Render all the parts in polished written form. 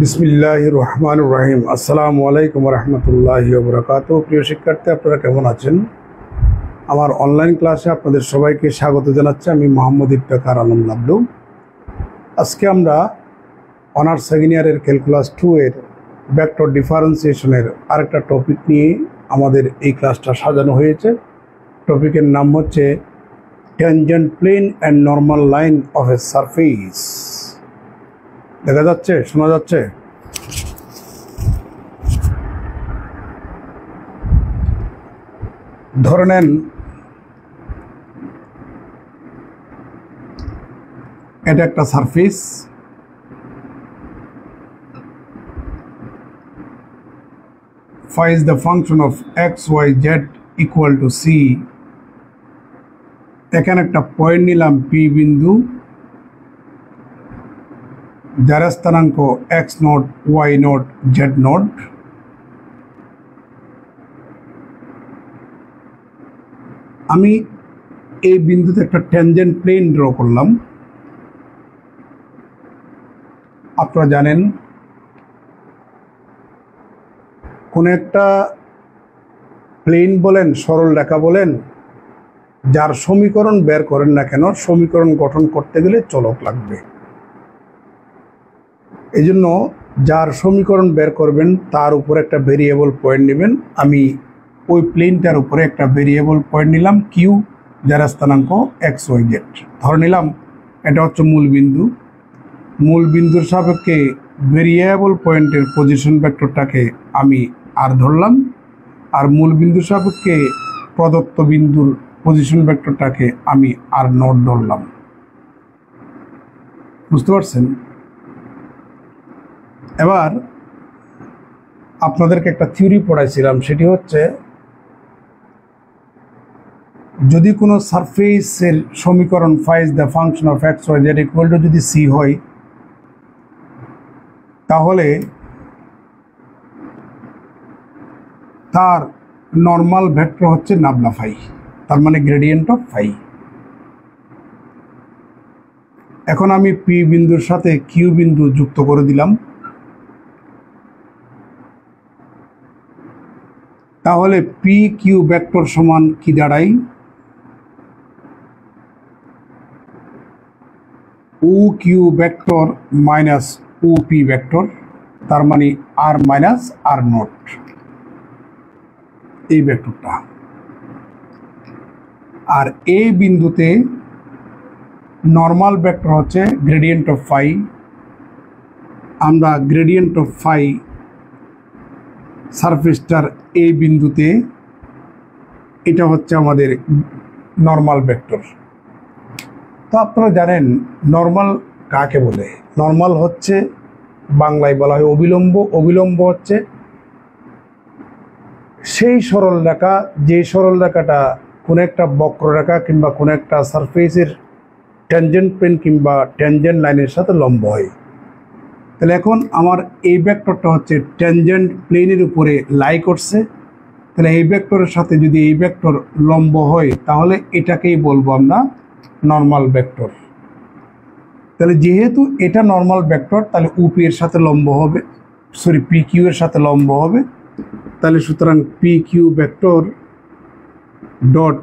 বিসমিল্লাহির রহমানির রহিম। আসসালামু আলাইকুম রহমতুল্লাহি ওয়া বারাকাতুহু। প্রিয় শিক্ষার্থী, আপনারা কেমন আছেন? আমার অনলাইন ক্লাসে আপনাদের সবাইকে স্বাগত জানাচ্ছি। আমি মোহাম্মদ ইফতেখার আলম লাবলু। আজকে আমরা অনার্স সেকেন্ড ইয়ারের ক্যালকুলাস 2 এর ভেক্টর ডিফারেন্সিয়েশনের আরেকটা টপিক নিয়ে আমাদের এই ক্লাসটা সাজানো হয়েছে। টপিকের নাম হচ্ছে tangent plain and normal line of A surface. দেখা যাচ্ছে, শোনা যাচ্ছে? ধরে নেন এটা একটা surface, phi is the function of x, y, z equal to c। এখানে একটা পয়েন্ট নিলাম p বিন্দু, যার স্থানাঙ্ক x not, y not, z not. আমি এই বিন্দুতে একটা ট্যানজেন্ট প্লেন ড্র করলাম। আপনারা জানেন কোন একটা প্লেন বলেন, সরল রেখা বলেন, যার সমীকরণ বের করেন না কেন, সমীকরণ গঠন করতে গেলে চলক লাগবে। এই জন্য যার সমীকরণ বের করবেন তার উপরে একটা ভেরিয়েবল পয়েন্ট নেবেন। আমি ওই প্লেনটার উপরে একটা ভেরিয়েবল পয়েন্ট নিলাম কিউ, যার স্থানাঙ্ক এক্স ওয়াই জেড। ধরে নিলাম এটা হচ্ছে মূল বিন্দু। মূল বিন্দুর সাপেক্ষে ভেরিয়েবল পয়েন্টের পজিশন ভেক্টরটাকে আমি আর ধরলাম, আর মূল বিন্দুর সাপেক্ষে প্রদত্ত বিন্দুর পজিশন ভেক্টরটাকে আমি আর নট ধরলাম। বুঝতে পারছেন? এবার আপনাদেরকে একটা থিওরি পড়াইছিলাম, সেটি হচ্ছে যদি কোনো সারফেসের সমীকরণ phi is the function of x, y, z equal to যদি c হয়, তাহলে তার নর্মাল ভেক্টর হচ্ছে নাবলা ফাই, তার মানে গ্রেডিয়েন্ট অফ ফাই। এখন আমি পি বিন্দুর সাথে কিউ বিন্দু যুক্ত করে দিলাম। তাহলে পি কিউ ভেক্টর সমান কি দাঁড়ায়? O Q vector minus O P vector, তার মানে আর মাইনাস আর নট, এই ভেক্টরটা। আর এই বিন্দুতে নর্মাল ভেক্টর হচ্ছে গ্রেডিয়েন্ট অফ ফাই। আমরা গ্রেডিয়েন্ট অফ ফাই সারফেসটার এই বিন্দুতে, এটা হচ্ছে আমাদের নর্মাল ভেক্টর। তো আপনারা জানেন নর্মাল কাকে বলে? নর্মাল হচ্ছে বাংলায় বলা হয় অবিলম্ব। অবিলম্ব হচ্ছে সেই সরল রেখা, যে সরল রেখাটা কোনো একটা বক্ররেখা কিংবা কোনো একটা সারফেসের ট্যানজেন্ট প্লেন কিংবা ট্যানজেন্ট লাইনের সাথে লম্ব হয়। তাহলে এখন আমার এই ভেক্টরটা হচ্ছে ট্যানজেন্ট প্লেনের উপরে লাই করছে। তাহলে এই ভেক্টরের সাথে যদি এই ভেক্টর লম্ব হয়, তাহলে এটাকেই বলবো আমরা নর্মাল ভেক্টর। তাহলে যেহেতু এটা নর্মাল ভেক্টর, তাহলে উপি এর সাথে লম্ব হবে, সরি পি কিউ এর সাথে লম্ব হবে। তাহলে সুতরাং P Q vector dot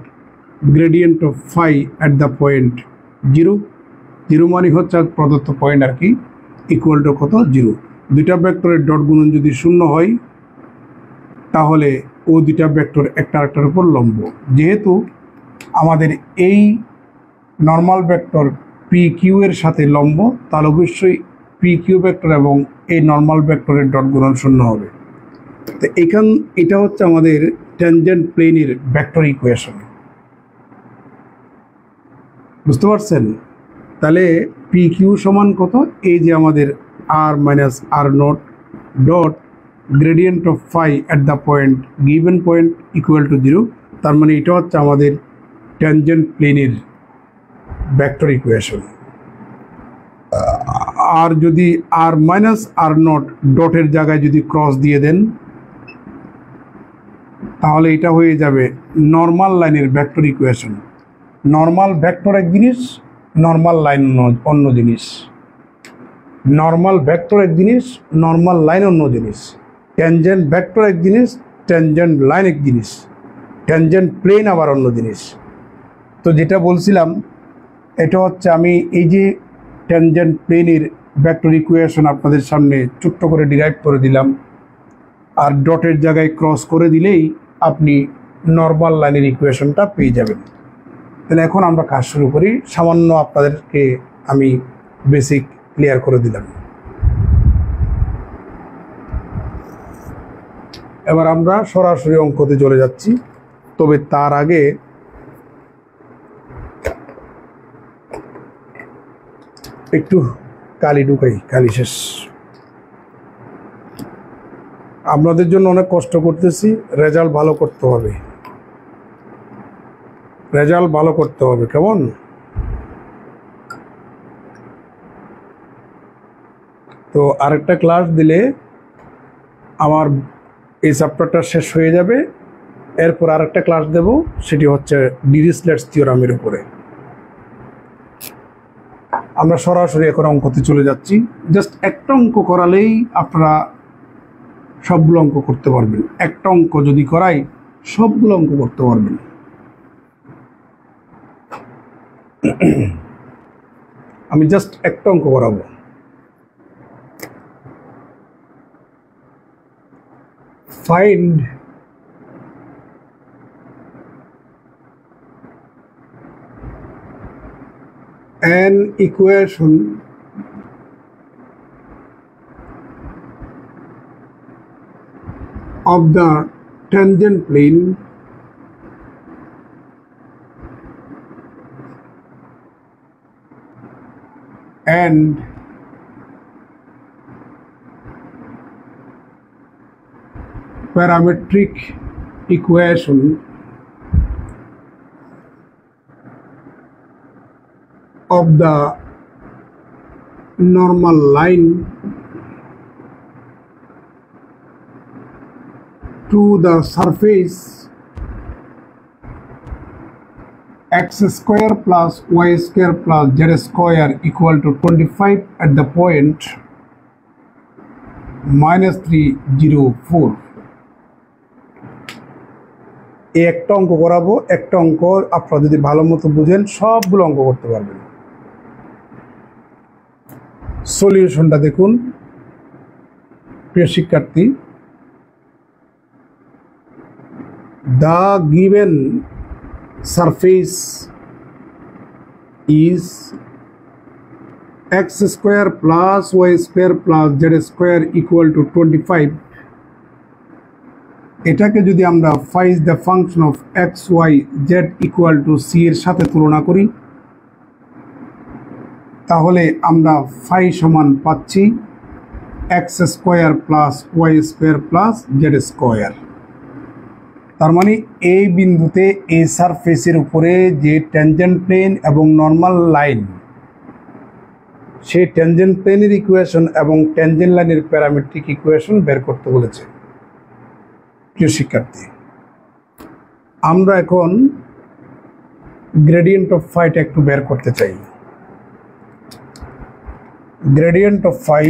gradient of phi at the point 0, 0 মানে হচ্ছে প্রদত্ত পয়েন্ট আর কি, ইকুয়াল টু কত? 0। দুইটা ভেক্টরের ডট গুণন যদি 0 হয়, তাহলে ও দুইটা ভেক্টর একটা আরেকটার উপর লম্ব। যেহেতু আমাদের এই নর্মাল ভেক্টর পি কিউ এর সাথে লম্ব, তাহলে অবশ্যই পি কিউ ভেক্টর এবং এই নর্মাল ভেক্টরের ডট গুণন 0 হবে। তো এটা হচ্ছে আমাদের ট্যানজেন্ট প্লেনের ভেক্টর ইকুয়েশন। বুঝতে পারছেন? তাহলে পি কিউ সমান কত? এই যে আমাদের R minus R naught dot gradient of phi at the point given point equal to 0। তার মানে এটা হচ্ছে আমাদের ট্যানজেন্ট প্লেনের ভেক্টর ইকুয়েশন। আর যদি আর মাইনাস আর নট ডটের জায়গায় যদি ক্রস দিয়ে দেন, তাহলে এটা হয়ে যাবে নর্মাল লাইনের ভেক্টর ইকুয়েশন। নর্মাল ভেক্টর এক জিনিস, নর্মাল লাইন অন্য জিনিস। নর্মাল ভেক্টর এক জিনিস, নর্মাল লাইন অন্য জিনিস। ট্যানজেন্ট ভেক্টর এক জিনিস, ট্যানজেন্ট লাইন এক জিনিস, ট্যানজেন্ট প্লেন আবার অন্য জিনিস। তো যেটা বলছিলাম, এটা হচ্ছে আমি এই যে ট্যানজেন্ট প্লেনের ভেক্টর ইকুয়েশন আপনাদের সামনে ছোট্ট করে ডিরাইভ করে দিলাম, আর ডটের জায়গায় ক্রস করে দিলেই আপনি নর্মাল লাইনের ইকুয়েশনটা পেয়ে যাবেন। তাহলে এখন আমরা কাজ শুরু করি। সামান্য আপনাদেরকে আমি বেসিক ক্লিয়ার করে দিলাম। এবার আমরা সরাসরি অঙ্কতে চলে যাচ্ছি, তবে তার আগে একটু কালি ঢুকাই, কালি শেষ। আপনাদের জন্য অনেক কষ্ট করতেছি, রেজাল্ট ভালো করতে হবে, রেজাল্ট ভালো করতে হবে, কেমন? তো আরেকটা ক্লাস দিলে আমার এই চ্যাপ্টারটা শেষ হয়ে যাবে। এরপর আরেকটা ক্লাস দেব, সেটি হচ্ছে ডিরিচলেটস থিওরামের উপরে। আমরা সরাসরি এখন অঙ্কতে চলে যাচ্ছি। জাস্ট একটা অঙ্ক করালেই আপনারা সবগুলো অঙ্ক করতে পারবেন। একটা অঙ্ক যদি করাই সবগুলো অঙ্ক করতে পারবেন। আমি জাস্ট একটা অঙ্ক করাবো। Find an equation of the tangent plane and parametric equation of the normal line to the surface x square plus y square plus z square equal to 25 at the point -3, 0, 4। এই একটা অঙ্ক করাবো। একটা অঙ্ক আপনারা যদি ভালো মতো বুঝেন সবগুলো অঙ্ক করতে পারবেন। সলিউশনটা দেখুন প্রিয় শিক্ষার্থী। The given surface is x square plus y square plus z square equal to 25। এটাকে যদি আমরা find the function of x y z equal to c এর সাথে তুলনা করি, তাহলে আমরা ফাই সমান পাচ্ছি x square plus y square plus z square. তার মানে এই বিন্দুতে এই সারফেসের উপরে যে ট্যানজেন্ট প্লেন এবং নর্মাল লাইন, সেই ট্যানজেন্ট প্লেনের ইকুয়েশন এবং ট্যানজেন্ট লাইনের প্যারামেট্রিক ইকুয়েশন বের করতে বলেছে। প্রিয় শিক্ষার্থী, আমরা এখন গ্রেডিয়েন্ট অফ ফাইটা একটু বের করতে চাই। গ্রেডিয়েন্ট অফ ফাই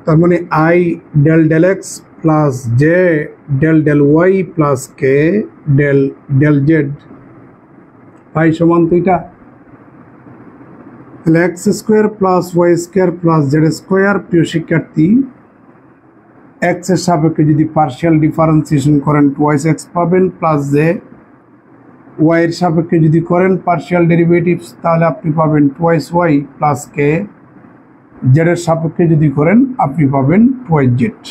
তার মানে i del del x plus j del del y plus k del del z, phi সমান তো এটা। তাহলে x square plus y square plus z square. প্রিয় শিক্ষার্থী, এক্স এর সাপেক্ষে যদি পার্শিয়াল ডিফারেন্সিয়েশন করেন টুয়াইস এক্স পাবেন প্লাস জে, ওয়াই এর সাপেক্ষে যদি করেন পার্শিয়াল ডেরিভেটিভস তাহলে আপনি পাবেন twice y plus k, z এর সাপেক্ষে যদি করেন আপনি পাবেন টুয়াইস জেড।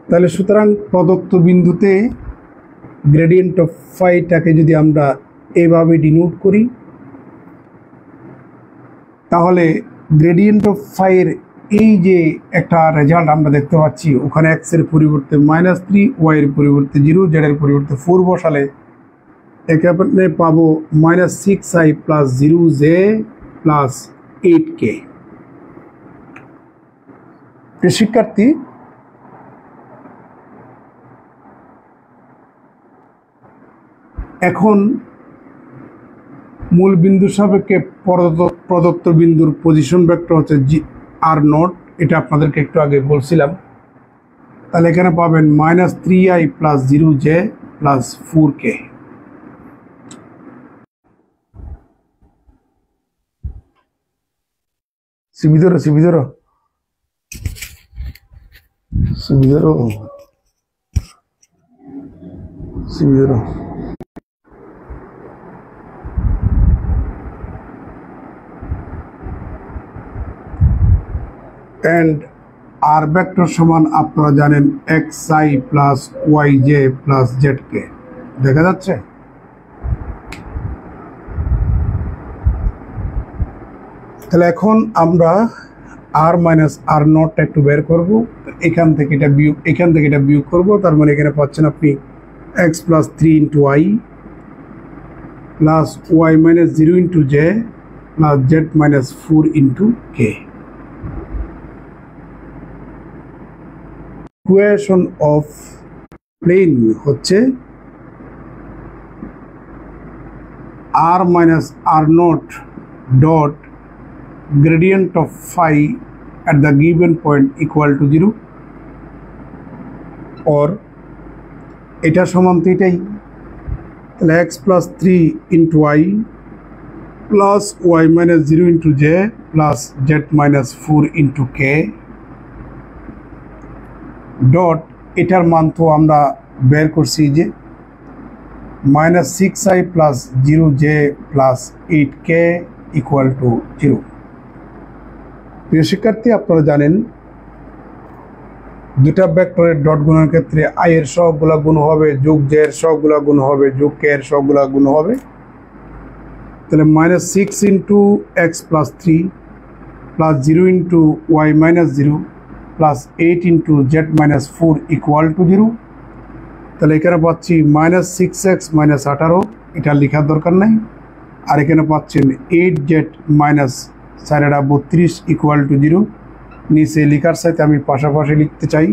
তাহলে সুতরাং প্রদত্ত বিন্দুতে গ্রেডিয়েন্ট অফ ফাইটাকে যদি আমরা এভাবে ডিনোট করি, তাহলে গ্রেডিয়েন্ট অফ ফাইয়ের এই যে একটা রেজাল্ট আমরা দেখতে পাচ্ছি, ওখানে এক্স এর পরিবর্তে -3, ওয়াই এর পরিবর্তে 0, জেড এর পরিবর্তে 4 বসালে এখানে পাবো -6i plus 0j plus 8k। শিক্ষার্থী, এখন মূল বিন্দুর সাপেক্ষে প্রদত্ত বিন্দুর পজিশন ভেক্টর হচ্ছে r0, এটা আপনাদেরকে একটু আগে বলছিলাম। তাহলে এখানে পাবেন -3i + 0j + 4k। সিবিধর and r vector সমান আপনারা জানেন xi + yj + zk। দেখা যাচ্ছে? তাহলে এখন আমরা r - r0 একটু বের করব। এখান থেকে এটা বিয়োগ করব। তার মানে এখানে পাচ্ছেন আপনি x + 3 * i + y - 0 * j + z - 4 * k। Equation of plane হচ্ছে r - r0 dot gradient of phi at the given point equal to 0, or এটা সমান তো এটাই। তাহলে x + 3 * i + y - 0 * j + z - 4 * k dot, এটার মান তো আমরা বের করছি যে -6i + 0j + 8k = 0। প্রিয় শিক্ষার্থী, আপনারা জানেন দুটা ভেক্টরের ডট গুণের ক্ষেত্রে i এর সহগগুলো গুণ হবে, যোগ j এর সহগগুলো গুণ হবে, যোগ k এর সহগগুলো গুণ হবে। তাহলে -6 * x + 3 + 0 * y - 0 + 8 * z - 4 = 0। তাহলে এখানে পাচ্ছি -6x - 18, এটা লেখার দরকার নাই। আর এখানে পাচ্ছেন 8z - 432 = 0। নিচে লেখার সাথে আমি পাশাপাশি লিখতে চাই।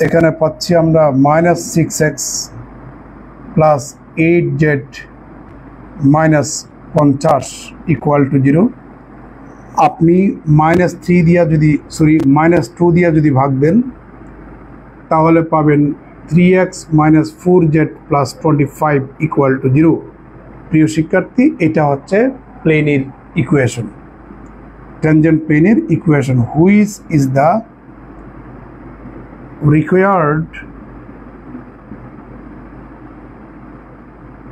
এখানে পাচ্ছি আমরা -6x + 8z - 50 = 0। আপনি -2 দিয়া যদি ভাগ দেন তাহলে পাবেন 3x - 4z + 25 = 0। প্রিয় শিক্ষার্থী, এটা হচ্ছে প্লেনের ইকুয়েশন, ট্যানজেন্ট প্লেনের equation. Which is the required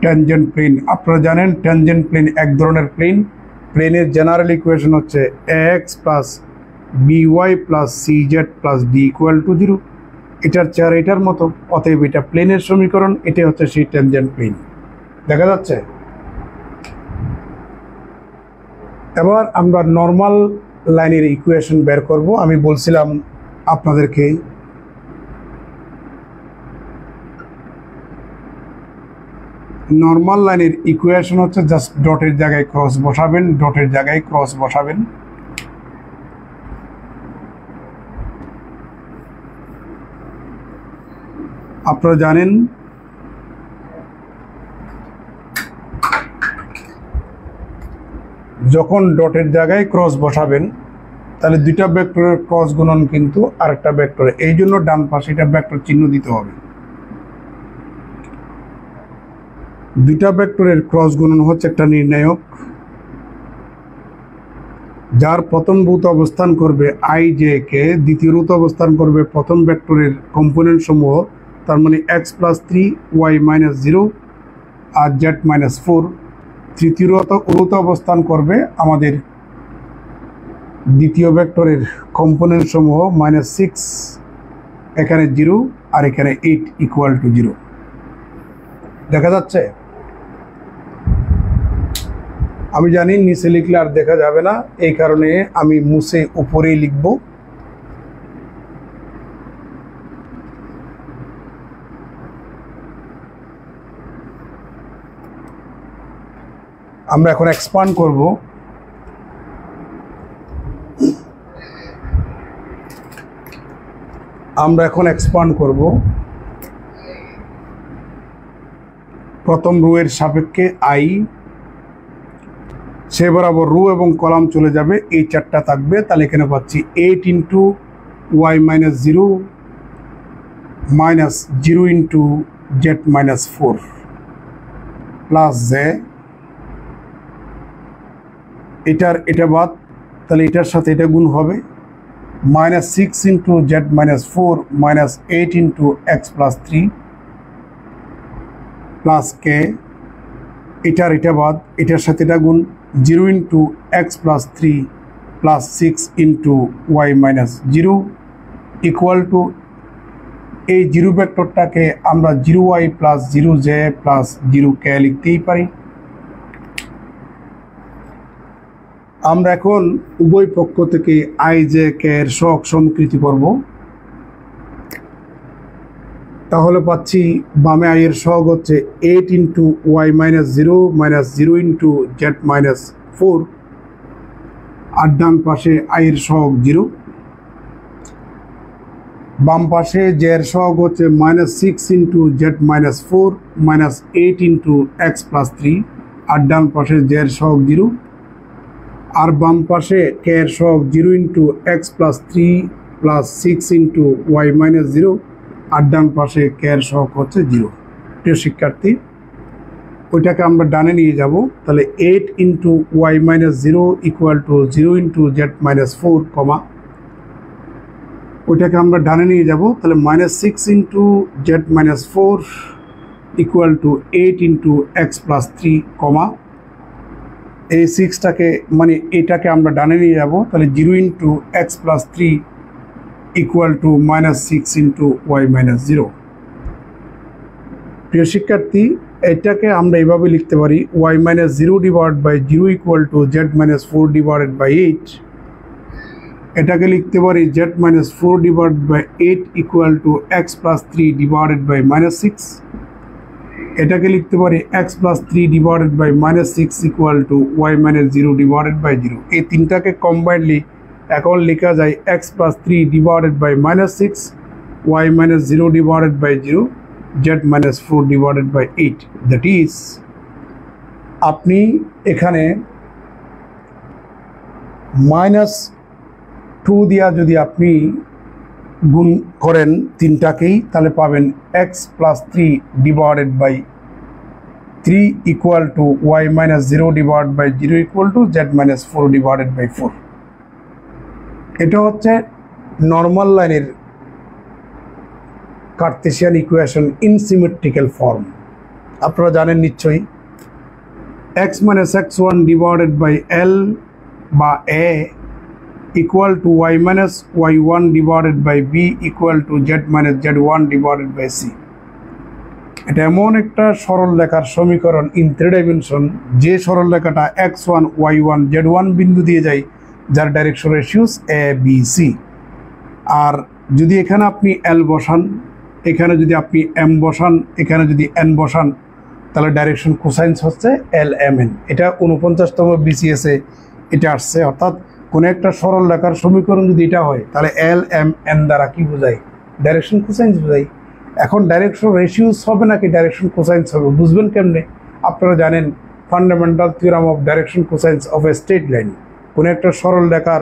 tangent plane? আপনারা জানেন ট্যানজেন্ট প্লেন এক ধরনের প্লেন। প্লেনের জেনারেল ইকুয়েশন হচ্ছে ax + by + cz + d = 0। এটার চেহারা এটার মতো, অতএব এটা প্লেনের সমীকরণ। এটা হচ্ছে সেই ট্যানজেন্ট প্লেন। দেখা যাচ্ছে? এবার আমরা নর্মাল লাইনের ইকুয়েশন বের করব। আমি বলছিলাম আপনাদেরকে নর্মাল লাইনের ইকুয়েশন হচ্ছে জাস্ট ডটের জায়গায় ক্রস বসাবেন, ডটের জায়গায় ক্রস বসাবেন। আপনারা জানেন যখন ডটের জায়গায় ক্রস বসাবেন তাহলে দুইটা ভেক্টরের ক্রস গুণন কিন্তু আরেকটা ভেক্টরে, এই জন্য ডান পাশে এটা ভেক্টর চিহ্ন দিতে হবে। দুইটা ভেক্টরের ক্রস গুণন হচ্ছে একটা নির্ণায়ক, যার প্রথম রুট অবস্থান করবে i j কে, দ্বিতীয় রুট অবস্থান করবে প্রথম ভেক্টরের কম্পোনেন্ট সমূহ, তার মানে x + 3 y - 0 আর z - 4। তৃতীয় রুট অবস্থান করবে আমাদের দ্বিতীয় ভেক্টরের কম্পোনেন্ট সমূহ, -6 এখানে 0 আর এখানে 8 = 0। দেখা যাচ্ছে? আমি জানি নিচে লিখলে আর দেখা যাবে না, এই কারণে আমি মুছে উপরেই লিখব। আমরা এখন এক্সপান্ড করব। প্রথম রো এর সাপেক্ষে i, সে বরাবর রো এবং কলাম চলে যাবে, এই চারটা থাকবে। তাহলে এখানে পাচ্ছি 8 into Y minus 0 minus 0 into Z minus 4 plus J, এটা বাদ, তাহলে এটার সাথে এটা গুণ হবে, minus 6 into Z minus 4 minus 8 into x plus 3 plus K, এটা বাদ, এটার সাথে এটা গুণ, 0 into x plus 3 plus 6 into Y minus 0 equal to, এই 0 ভেক্টরটাকে আমরা 0y plus 0z plus 0k লিখতেই পারি। আমরা এখন উভয় পক্ষ থেকে i j k এর সহগ সমীকৃত করব। তাহলে পাচ্ছি বামে i এর সহগ হচ্ছে 8 into Y minus 0 minus 0 into Z minus 4, আর ডান পাশে i এর সহগ 0। বাম পাশে j এর সহগ হচ্ছে minus 6 into Z minus 4 minus 8 into x plus 3, আর ডান পাশে j এর সহগ 0। আর বাম পাশে k এর সহগ 0 into x plus 3 plus 6 into Y minus 0, আর ডান পাশে k এর সহগ হচ্ছে 0। প্রিয় শিক্ষার্থী, ওইটাকে আমরা ডানে নিয়ে যাব। তাহলে 8 into Y minus 0 equal to 0 into Z minus 4 comma, ওইটাকে আমরা ডানে নিয়ে যাব। তাহলে minus 6 into Z minus 4 equal to 8 into x plus 3 comma, এই 6টাকে মানে এটাকে আমরা ডানে নিয়ে যাব। তাহলে 0 into x plus 3 equal to minus 6 into Y minus 0। প্রিয় শিক্ষার্থী, এটাকে আমরা এইভাবে লিখতে পারি, y minus 0 divide by 0 equal to z minus 4 divided by 8। এটাকে লিখতে পারি z minus 4 divide by 8 equal to x plus 3 divided by minus 6। এটাকে লিখতে পারি x plus 3 divided by minus 6 equal to y minus 0 divided by 0। এই তিনটাকে combinedly এখন লেখা যায় x plus 3 divided by minus 6 y minus 0 divided by 0 z minus 4 divided by 8। That is, আপনি এখানে মাইনাস 2 দিয়া যদি আপনি গুণ করেন তিনটাকেই, তাহলে পাবেন x plus 3 divided by 3 equal to y minus 0 divide by 0 equal to z minus 4 divided by 4। এটা হচ্ছে নর্মাল লাইনের Cartesian equation in symmetrical form. আপনারা জানেন নিশ্চয়ই, x minus x1 divided by L বা a equal to y minus y1 divided by b equal to z minus z1 divided by c। এটা এমন একটা সরল রেখার সমীকরণ ইন 3 ডাইমেনশন, যে সরল রেখাটা x1 y1 z1 বিন্দু দিয়ে যায়, যার direction ratios a b c। আর যদি এখানে আপনি l বসান, এখানে যদি আপনি m বসান, এখানে যদি n বসান, তাহলে ডাইরেকশন কোসাইন্স হচ্ছে l m n। এটা 49তম BCS এ এটা আসছে। অর্থাৎ কোনো একটা সরল রেখার সমীকরণ যদি এটা হয়, তাহলে এল এম এন দ্বারা কি বোঝায়? ডাইরেকশন কোসাইন্স বোঝায়। এখন ডাইরেকশন রেশিওস হবে নাকি ডাইরেকশন কোসাইন্স হবে, বুঝবেন কেমনে? আপনারা জানেন fundamental theorem of direction cosines of a straight line. কোনো একটা সরল রেখার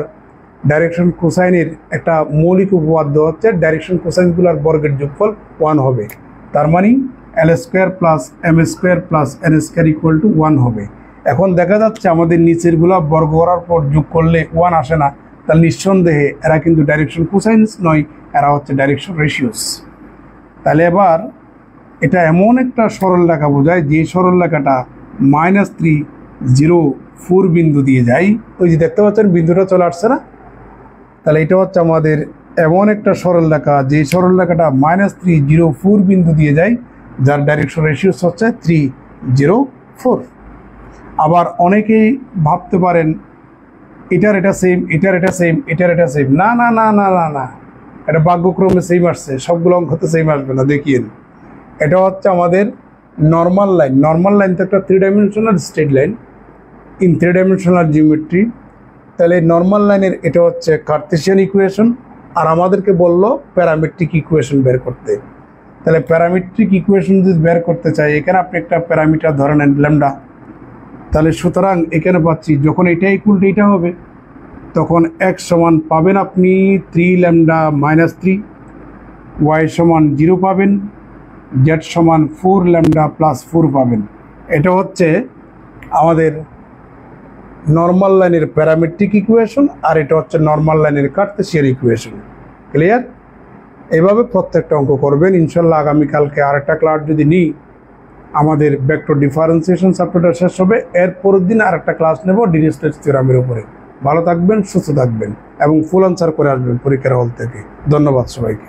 ডাইরেকশন কোসাইনের একটা মৌলিক উপপাদ্য হচ্ছে ডাইরেকশন কোসাইনগুলোর বর্গের যোগফল 1 হবে। তার মানে L square plus M square plus N square equal to 1 হবে। এখন দেখা যাচ্ছে আমাদের নিচেরগুলো বর্গ করার পর যোগ করলে 1 আসে না, তাহলে নিঃসন্দেহে এরা কিন্তু ডাইরেকশন কোসাইন্স নয়, এরা হচ্ছে ডাইরেকশন রেশিওস। তাহলে এবার এটা এমন একটা সরল রেখা বোঝায় যে সরল রেখাটা -3 0 4 বিন্দু দিয়ে যায়। ওই যে দেখতে পাচ্ছেন বিন্দুটা চলে আসছে না? তাহলে এটা হচ্ছে আমাদের এমন একটা সরল রেখা যে সরল রেখাটা -3 0 4 বিন্দু দিয়ে যায়, যার ডাইরেকশন রেশিওস হচ্ছে 3 0 4। আবার অনেকেই ভাবতে পারেন এটার এটা সেম, এটার এটা সেম, এটার এটা সেম। না না না না না না, এটা ভাগ্যক্রমে সেম আসছে, সবগুলো অঙ্ক তো সেম আসবে না। দেখিয়েন, এটা হচ্ছে আমাদের নর্মাল লাইন। নর্মাল লাইন তো একটা 3 dimensional straight line in 3 dimensional geometry. তাহলে নর্মাল লাইনের এটা হচ্ছে কার্টেসিয়ান ইকুয়েশন, আর আমাদেরকে বললো প্যারামেট্রিক ইকুয়েশন বের করতে। তাহলে প্যারামেট্রিক ইকুয়েশন যদি বের করতে চাই, এখানে আপনি একটা প্যারামিটার ধরে নেন ল্যামডা। তাহলে সুতরাং এখানে পাচ্ছি যখন এটা ইকুয়াল টু এটা হবে তখন x সমান পাবেন আপনি 3 ল্যামডা মাইনাস 3, y সমান 0 পাবেন, z সমান 4 ল্যামডা প্লাস 4 পাবেন। এটা হচ্ছে আমাদের নর্মাল লাইনের প্যারামেট্রিক ইকুয়েশন, আর এটা হচ্ছে নর্মাল লাইনের কার্তেশিয়ান ইকুয়েশন। ক্লিয়ার? এভাবে প্রত্যেকটা অঙ্ক করবেন ইনশাল্লাহ। আগামীকালকে আরেকটা ক্লাস যদি নিই, আমাদের ভেক্টর ডিফারেন্সিয়েশন চ্যাপ্টারটা শেষ হবে, এর পরের দিন আরেকটা ক্লাস নেব ডিরিচলেট থিওরামের উপরে। ভালো থাকবেন, সুস্থ থাকবেন এবং ফুল আনসার করে আসবেন পরীক্ষার হল থেকে। ধন্যবাদ সবাইকে।